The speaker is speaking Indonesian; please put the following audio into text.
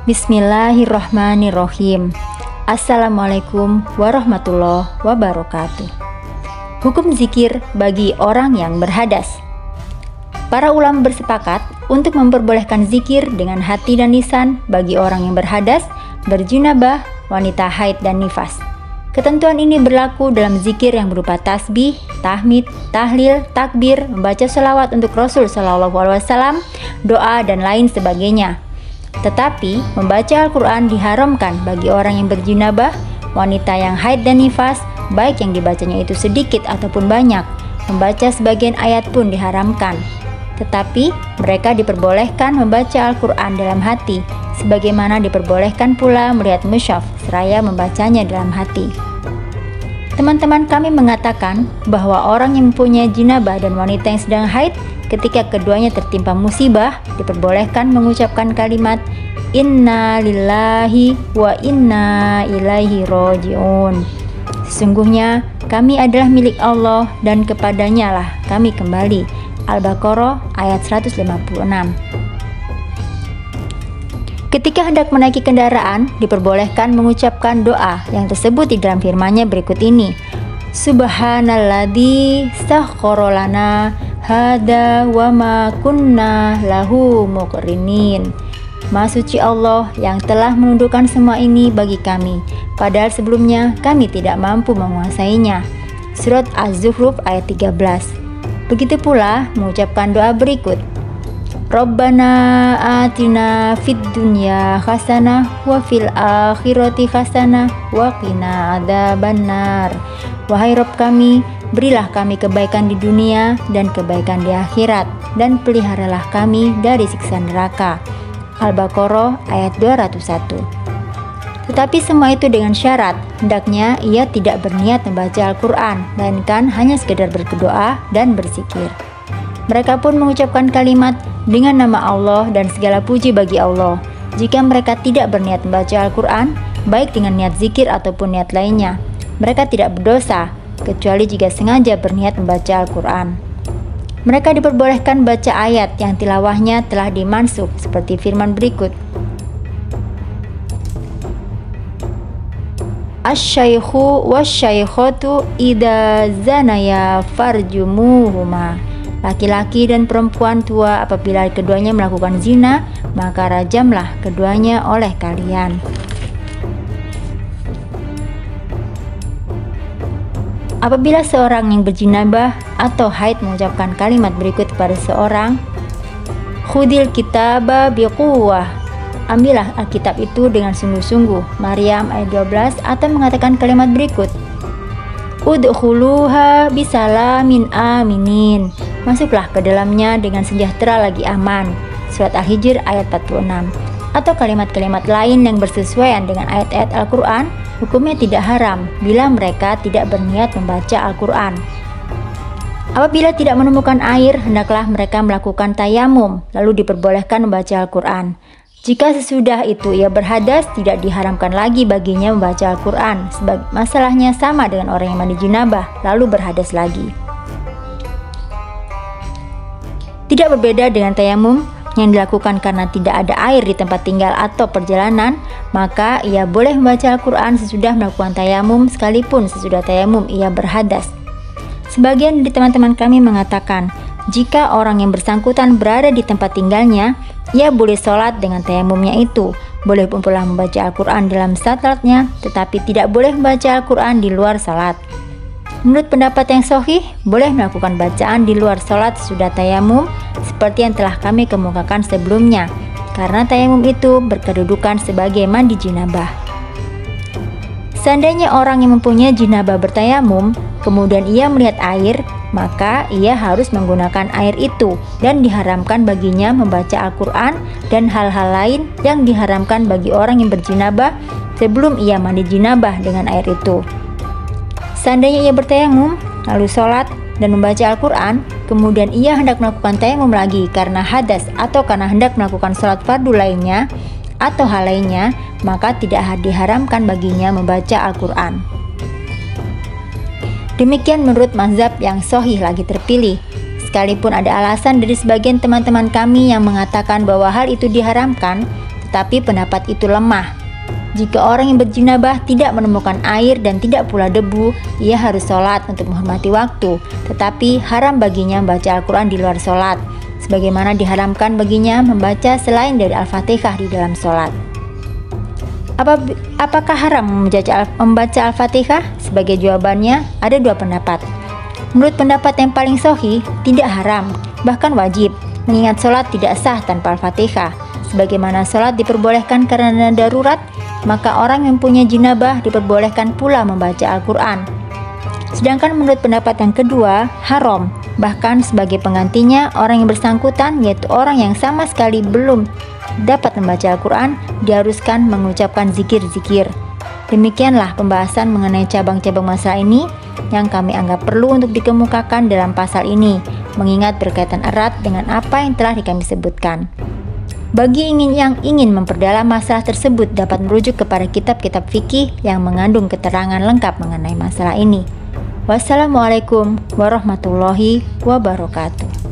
Bismillahirrahmanirrahim. Assalamualaikum warahmatullahi wabarakatuh. Hukum zikir bagi orang yang berhadas. Para ulama bersepakat untuk memperbolehkan zikir dengan hati dan lisan bagi orang yang berhadas, berjunabah, wanita haid dan nifas. Ketentuan ini berlaku dalam zikir yang berupa tasbih, tahmid, tahlil, takbir, membaca sholawat untuk Rasul SAW, doa dan lain sebagainya. Tetapi membaca Al-Quran diharamkan bagi orang yang berjunabah, wanita yang haid dan nifas, baik yang dibacanya itu sedikit ataupun banyak. Membaca sebagian ayat pun diharamkan. Tetapi mereka diperbolehkan membaca Al-Quran dalam hati, sebagaimana diperbolehkan pula melihat mushaf seraya membacanya dalam hati. Teman-teman kami mengatakan bahwa orang yang mempunyai jinabah dan wanita yang sedang haid, ketika keduanya tertimpa musibah, diperbolehkan mengucapkan kalimat Inna lillahi wa inna ilaihi roji'un. Sesungguhnya kami adalah milik Allah dan kepadanya lah kami kembali. Al-Baqarah ayat 156. Ketika hendak menaiki kendaraan, diperbolehkan mengucapkan doa yang tersebut di dalam firman-Nya berikut ini. Subhanalladzi sakhkhara lana hada wa ma kunna lahu muqrinin. Maha suci Allah yang telah menundukkan semua ini bagi kami, padahal sebelumnya kami tidak mampu menguasainya. Surat Az-Zukhruf ayat 13. Begitu pula mengucapkan doa berikut. Rabbana atina fid dunya hasanah wa fil akhirati hasanah wa qina adzabannar. Wahai Rabb kami, berilah kami kebaikan di dunia dan kebaikan di akhirat, dan peliharalah kami dari siksa neraka. Al-Baqarah ayat 201. Tetapi semua itu dengan syarat, hendaknya ia tidak berniat membaca Al-Quran, melainkan hanya sekedar berdoa dan berzikir. Mereka pun mengucapkan kalimat dengan nama Allah dan segala puji bagi Allah. Jika mereka tidak berniat membaca Al-Quran, baik dengan niat zikir ataupun niat lainnya, mereka tidak berdosa, kecuali jika sengaja berniat membaca Al-Quran. Mereka diperbolehkan baca ayat yang tilawahnya telah dimansukh seperti firman berikut. Asy-syaikhu wasyaikhatu idza zanaya farjumuhuma. Laki-laki dan perempuan tua apabila keduanya melakukan zina, maka rajamlah keduanya oleh kalian. Apabila seorang yang berjinabah atau haid mengucapkan kalimat berikut kepada seorang, khudil kitaba biquwwah, ambillah Alkitab itu dengan sungguh-sungguh, Maryam ayat 12, atau mengatakan kalimat berikut, udkhuluha bisalamin aminin, masuklah ke dalamnya dengan sejahtera lagi aman, surat Al-Hijr ayat 46. Atau kalimat-kalimat lain yang bersesuaian dengan ayat-ayat Al-Quran, hukumnya tidak haram bila mereka tidak berniat membaca Al-Quran. Apabila tidak menemukan air, hendaklah mereka melakukan tayamum, lalu diperbolehkan membaca Al-Quran. Jika sesudah itu ia berhadas, tidak diharamkan lagi baginya membaca Al-Quran, sebab masalahnya sama dengan orang yang mandi junabah, lalu berhadas lagi. Tidak berbeda dengan tayamum yang dilakukan karena tidak ada air di tempat tinggal atau perjalanan, maka ia boleh membaca Al-Quran sesudah melakukan tayamum, sekalipun sesudah tayamum ia berhadas. Sebagian dari teman-teman kami mengatakan, jika orang yang bersangkutan berada di tempat tinggalnya, ia boleh sholat dengan tayamumnya itu, boleh pula membaca Al-Quran dalam salatnya, tetapi tidak boleh membaca Al-Quran di luar sholat. Menurut pendapat yang sahih, boleh melakukan bacaan di luar sholat sesudah tayamum, seperti yang telah kami kemukakan sebelumnya, karena tayamum itu berkedudukan sebagai mandi jinabah. Seandainya orang yang mempunyai jinabah bertayamum, kemudian ia melihat air, maka ia harus menggunakan air itu, dan diharamkan baginya membaca Al-Quran dan hal-hal lain yang diharamkan bagi orang yang berjinabah sebelum ia mandi jinabah dengan air itu. Seandainya ia bertayamum, lalu sholat dan membaca Al-Quran, kemudian ia hendak melakukan tayamum lagi karena hadas atau karena hendak melakukan sholat fardu lainnya atau hal lainnya, maka tidak diharamkan baginya membaca Al-Quran. Demikian menurut mazhab yang sahih lagi terpilih. Sekalipun ada alasan dari sebagian teman-teman kami yang mengatakan bahwa hal itu diharamkan, tetapi pendapat itu lemah. Jika orang yang berjinabah tidak menemukan air dan tidak pula debu, ia harus sholat untuk menghormati waktu, tetapi haram baginya membaca Al-Quran di luar sholat, sebagaimana diharamkan baginya membaca selain dari Al-Fatihah di dalam sholat. Apakah haram membaca Al-Fatihah? Sebagai jawabannya, ada dua pendapat. Menurut pendapat yang paling sahih, tidak haram, bahkan wajib, mengingat sholat tidak sah tanpa Al-Fatihah. Sebagaimana sholat diperbolehkan karena darurat, maka orang yang punya jinabah diperbolehkan pula membaca Al-Quran. Sedangkan menurut pendapat yang kedua, haram, bahkan sebagai penggantinya orang yang bersangkutan, yaitu orang yang sama sekali belum dapat membaca Al-Quran, diharuskan mengucapkan zikir-zikir. Demikianlah pembahasan mengenai cabang-cabang masalah ini yang kami anggap perlu untuk dikemukakan dalam pasal ini, mengingat berkaitan erat dengan apa yang telah kami sebutkan. Bagi yang ingin memperdalam masalah tersebut dapat merujuk kepada kitab-kitab fikih yang mengandung keterangan lengkap mengenai masalah ini. Wassalamualaikum warahmatullahi wabarakatuh.